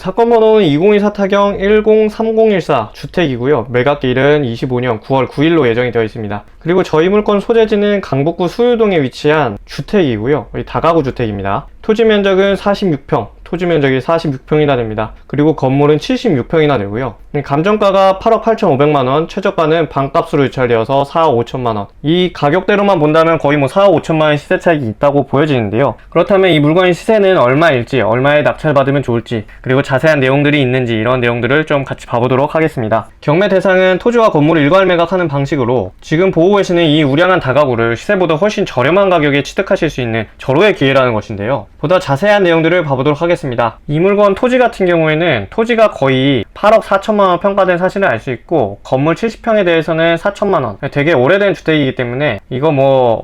사건 번호는 2024 타경 103014 주택이고요. 매각일은 25년 9월 9일로 예정이 되어 있습니다. 그리고 저희 물건 소재지는 강북구 수유동에 위치한 주택이고요. 다가구 주택입니다. 토지 면적은 46평, 토지 면적이 46평이나 됩니다. 그리고 건물은 76평이나 되고요. 감정가가 8억 8,500만원, 최저가는 반값으로 유찰되어서 4억 5천만원. 이 가격대로만 본다면 거의 4억 5천만원 시세 차익이 있다고 보여지는데요. 그렇다면 이 물건의 시세는 얼마일지, 얼마에 낙찰받으면 좋을지, 그리고 자세한 내용들이 있는지 이런 내용들을 좀 같이 봐보도록 하겠습니다. 경매 대상은 토지와 건물을 일괄 매각하는 방식으로 지금 보고 계시는 이 우량한 다가구를 시세보다 훨씬 저렴한 가격에 취득하실 수 있는 절호의 기회라는 것인데요. 보다 자세한 내용들을 봐보도록 하겠습니다. 이 물건 토지 같은 경우에는 토지가 거의 8억 4천만원 평가된 사실을 알 수 있고, 건물 70평에 대해서는 4천만원, 되게 오래된 주택이기 때문에 이거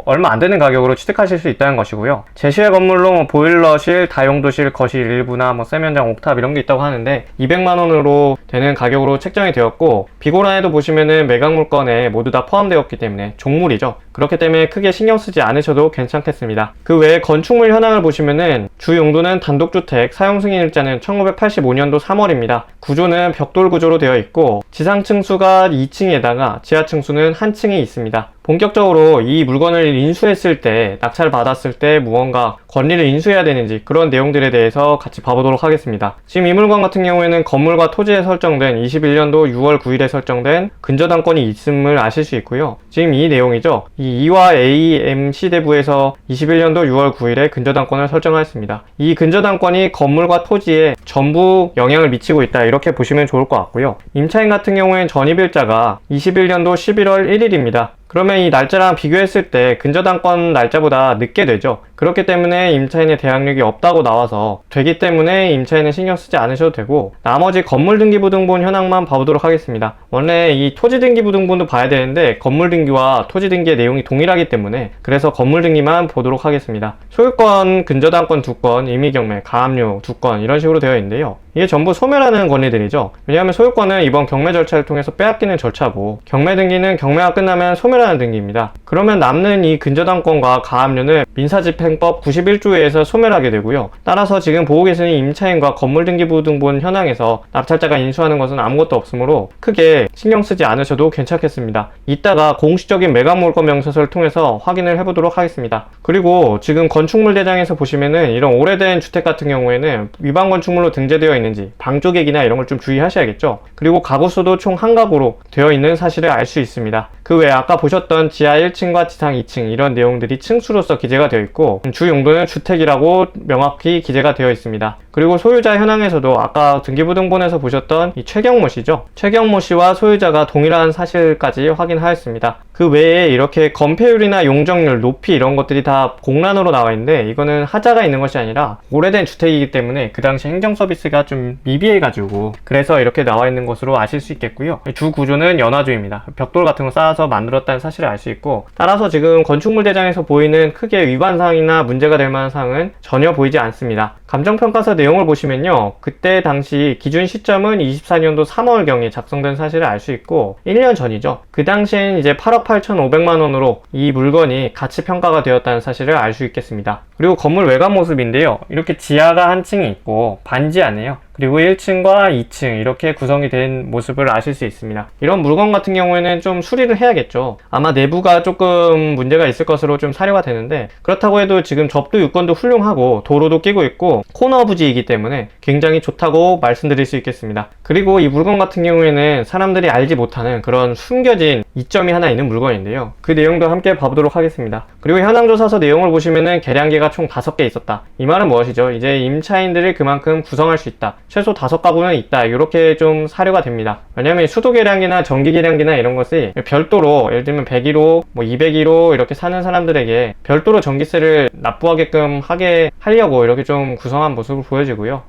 얼마 안 되는 가격으로 취득하실 수 있다는 것이고요. 제시의 건물로 보일러실, 다용도실, 거실 일부나 세면장, 옥탑 이런 게 있다고 하는데 200만원으로 되는 가격으로 책정이 되었고, 비고란에도 보시면은 매각 물건에 모두 다 포함되었기 때문에 종물이죠. 그렇기 때문에 크게 신경 쓰지 않으셔도 괜찮겠습니다. 그 외에 건축물 현황을 보시면은 주 용도는 단독주택, 사용 승인일자는 1985년도 3월입니다. 구조는 벽돌 구조로 되어 있고 지상 층수가 2층에다가 지하 층수는 1층이 있습니다. 본격적으로 이 물건을 인수했을 때, 낙찰 받았을 때 무언가 권리를 인수해야 되는지 그런 내용들에 대해서 같이 봐보도록 하겠습니다. 지금 이 물건 같은 경우에는 건물과 토지에 설정된 21년도 6월 9일에 설정된 근저당권이 있음을 아실 수 있고요. 지금 이 내용이죠. 이 이와 AMC대부에서 21년도 6월 9일에 근저당권을 설정하였습니다. 이 근저당권이 건물과 토지에 전부 영향을 미치고 있다, 이렇게 보시면 좋을 것 같고요. 임차인 같은 경우에는 전입일자가 21년도 11월 1일입니다. 그러면 이 날짜랑 비교했을 때 근저당권 날짜보다 늦게 되죠. 그렇기 때문에 임차인의 대항력이 없다고 나와서 되기 때문에 임차인은 신경 쓰지 않으셔도 되고, 나머지 건물등기부등본 현황만 봐보도록 하겠습니다. 원래 이 토지등기부등본도 봐야 되는데 건물등기와 토지등기의 내용이 동일하기 때문에 그래서 건물등기만 보도록 하겠습니다. 소유권, 근저당권 2건, 임의경매, 가압류 2건 이런 식으로 되어 있는데요. 이게 전부 소멸하는 권리들이죠. 왜냐하면 소유권은 이번 경매 절차를 통해서 빼앗기는 절차고, 경매 등기는 경매가 끝나면 소멸하는 등기입니다. 그러면 남는 이 근저당권과 가압류는 민사집행법 91조에서 소멸하게 되고요. 따라서 지금 보고 계시는 임차인과 건물등기부등본 현황에서 낙찰자가 인수하는 것은 아무것도 없으므로 크게 신경 쓰지 않으셔도 괜찮겠습니다. 이따가 공식적인 매각물건 명세서를 통해서 확인을 해보도록 하겠습니다. 그리고 지금 건축물 대장에서 보시면은 이런 오래된 주택 같은 경우에는 위반 건축물로 등재되어 있는지 방조객이나 이런 걸 좀 주의하셔야겠죠. 그리고 가구수도 총 한 가구로 되어 있는 사실을 알 수 있습니다. 그 외에 아까 보셨던 지하 1층과 지상 2층 이런 내용들이 층수로서 기재가 되어 있고, 주 용도는 주택이라고 명확히 기재가 되어 있습니다. 그리고 소유자 현황에서도 아까 등기부등본에서 보셨던 이 최경모 씨죠. 최경모 씨와 소유자가 동일한 사실까지 확인하였습니다. 그 외에 이렇게 건폐율이나 용적률, 높이 이런 것들이 다 공란으로 나와 있는데, 이거는 하자가 있는 것이 아니라 오래된 주택이기 때문에 그 당시 행정 서비스가 좀 미비해가지고 그래서 이렇게 나와 있는 것으로 아실 수 있겠고요. 주 구조는 연화조입니다. 벽돌 같은 거 쌓아서 만들었다는 사실을 알 수 있고, 따라서 지금 건축물 대장에서 보이는 크게 위반사항이나 문제가 될 만한 사항은 전혀 보이지 않습니다. 감정평가서 내용을 보시면요, 그때 당시 기준 시점은 24년도 3월경에 작성된 사실을 알 수 있고 1년 전이죠. 그 당시엔 이제 8억 8,500만원으로 이 물건이 가치 평가가 되었다는 사실을 알 수 있겠습니다. 그리고 건물 외관 모습인데요, 이렇게 지하가 한 층이 있고 반지하네요. 그리고 1층과 2층 이렇게 구성이 된 모습을 아실 수 있습니다. 이런 물건 같은 경우에는 좀 수리를 해야겠죠. 아마 내부가 조금 문제가 있을 것으로 좀 사료가 되는데, 그렇다고 해도 지금 접두 유건도 훌륭하고 도로도 끼고 있고 코너 부지이기 때문에 굉장히 좋다고 말씀드릴 수 있겠습니다. 그리고 이 물건 같은 경우에는 사람들이 알지 못하는 그런 숨겨진 이점이 하나 있는 물건인데요, 그 내용도 함께 봐보도록 하겠습니다. 그리고 현황조사서 내용을 보시면은 계량기가 총 5개 있었다. 이 말은 무엇이죠? 이제 임차인들을 그만큼 구성할 수 있다, 최소 5가구는 있다, 이렇게 좀 사료가 됩니다. 왜냐면 수도 계량기나 전기 계량기나 이런 것이 별도로, 예를 들면 101호, 201호 이렇게 사는 사람들에게 별도로 전기세를 납부하게끔 하게 하려고 이렇게 좀 구성한 모습을 보여지고요.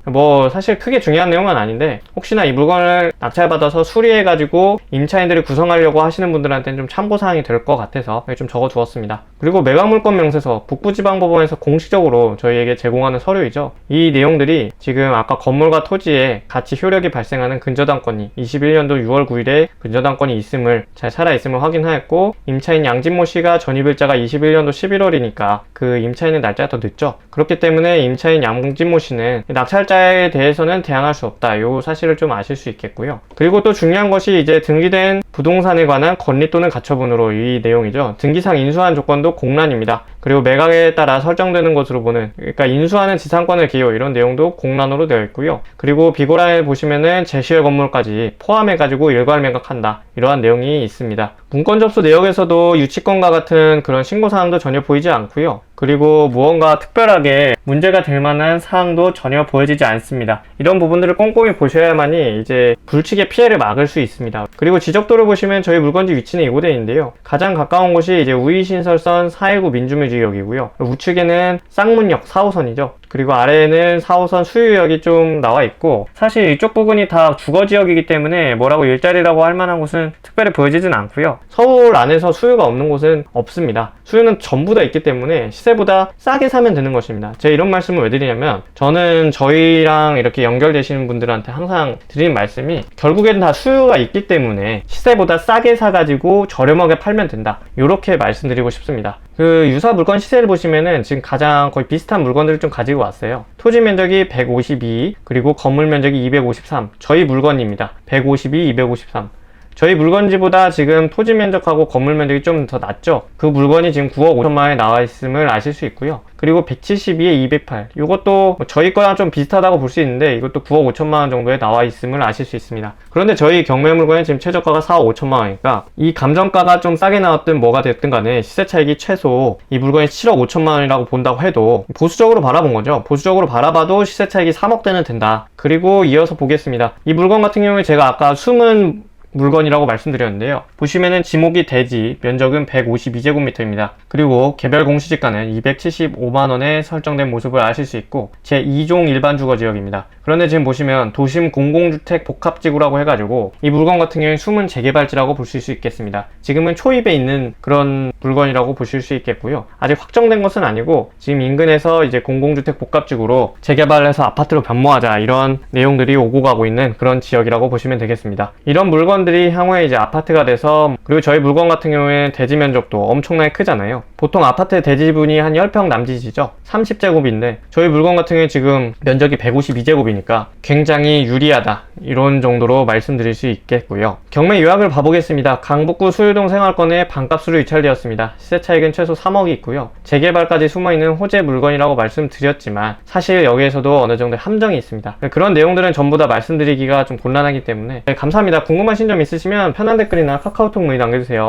사실 크게 중요한 내용은 아닌데, 혹시나 이 물건을 낙찰받아서 수리해가지고 임차인들을 구성하려고 하시는 분들한테는 좀 참고사항이 될 것 같아서 좀 적어두었습니다. 그리고 매각물건 명세서, 북부지방법원에서 공식적으로 저희에게 제공하는 서류이죠. 이 내용들이 지금 아까 건물과 토지에 가치 효력이 발생하는 근저당권이 21년도 6월 9일에 근저당권이 있음을 잘 살아있음을 확인하였고, 임차인 양진모 씨가 전입일자가 21년도 11월이니까 그 임차인의 날짜가 더 늦죠. 그렇기 때문에 임차인 양진모 씨는 낙찰자에 대해서는 대항할 수 없다. 이 사실을 좀 아실 수 있겠고요. 그리고 또 중요한 것이 이제 등기된 부동산에 관한 권리 또는 가처분으로 이 내용이죠. 등기상 인수한 조건도 공란입니다. 그리고 매각에 따라 설정되는 것으로 보는, 그러니까 인수하는 지상권을 기여, 이런 내용도 공란으로 되어 있고요. 그리고 비고란에 보시면은 제시의 건물까지 포함해가지고 일괄 매각한다, 이러한 내용이 있습니다. 문건 접수 내역에서도 유치권과 같은 그런 신고사항도 전혀 보이지 않고요. 그리고 무언가 특별하게 문제가 될 만한 사항도 전혀 보여지지 않습니다. 이런 부분들을 꼼꼼히 보셔야만이 이제 불치의 피해를 막을 수 있습니다. 그리고 지적도를 보시면 저희 물건지 위치는 이곳에인데요. 가장 가까운 곳이 이제 우이신설선 419 민주묘지역이고요. 우측에는 쌍문역 4호선이죠. 그리고 아래에는 4호선 수유역이 좀 나와 있고, 사실 이쪽 부분이 다 주거지역이기 때문에 뭐라고 일자리라고 할 만한 곳은 특별히 보여지진 않고요. 서울 안에서 수유가 없는 곳은 없습니다. 수유는 전부 다 있기 때문에 시세보다 싸게 사면 되는 것입니다. 제가 이런 말씀을 왜 드리냐면, 저는 저희랑 이렇게 연결되시는 분들한테 항상 드리는 말씀이, 결국엔 다 수요가 있기 때문에 시세보다 싸게 사가지고 저렴하게 팔면 된다, 이렇게 말씀드리고 싶습니다. 그 유사 물건 시세를 보시면은 지금 가장 거의 비슷한 물건들을 좀 가지고 왔어요. 토지 면적이 152, 그리고 건물 면적이 253, 저희 물건입니다. 152, 253. 저희 물건지보다 지금 토지 면적하고 건물 면적이 좀 더 낮죠. 그 물건이 지금 9억 5천만 원에 나와 있음을 아실 수 있고요. 그리고 172에 208, 이것도 저희 거랑 좀 비슷하다고 볼 수 있는데, 이것도 9억 5천만 원 정도에 나와 있음을 아실 수 있습니다. 그런데 저희 경매 물건은 지금 최저가가 4억 5천만 원이니까 이 감정가가 좀 싸게 나왔든 뭐가 됐든 간에 시세 차익이 최소 이 물건이 7억 5천만 원이라고 본다고 해도 보수적으로 바라본 거죠. 보수적으로 바라봐도 시세 차익이 3억대는 된다. 그리고 이어서 보겠습니다. 이 물건 같은 경우에 제가 아까 숨은 물건이라고 말씀드렸는데요. 보시면은 지목이 대지, 면적은 152제곱미터입니다. 그리고 개별 공시지가는 275만원에 설정된 모습을 아실 수 있고, 제2종 일반 주거지역입니다. 그런데 지금 보시면 도심 공공주택 복합지구라고 해가지고 이 물건 같은 경우에 숨은 재개발지라고 보실 수 있겠습니다. 지금은 초입에 있는 그런 물건이라고 보실 수 있겠고요. 아직 확정된 것은 아니고 지금 인근에서 이제 공공주택 복합지구로 재개발해서 아파트로 변모하자, 이런 내용들이 오고 가고 있는 그런 지역이라고 보시면 되겠습니다. 이런 물건들이 향후에 이제 아파트가 돼서, 그리고 저희 물건 같은 경우에는 대지 면적도 엄청나게 크잖아요. 보통 아파트 대지분이 한 10평 남짓이죠. 30제곱인데 저희 물건 같은 경우에 지금 면적이 152제곱이니까 굉장히 유리하다, 이런 정도로 말씀드릴 수 있겠고요. 경매 요약을 봐보겠습니다. 강북구 수유동 생활권에 반값으로 유찰되었습니다. 시세 차익은 최소 3억이 있고요. 재개발까지 숨어있는 호재 물건이라고 말씀드렸지만 사실 여기에서도 어느 정도의 함정이 있습니다. 그런 내용들은 전부 다 말씀드리기가 좀 곤란하기 때문에, 감사합니다. 궁금하신 점 있으시면 편한 댓글이나 카카오톡 문의 남겨주세요.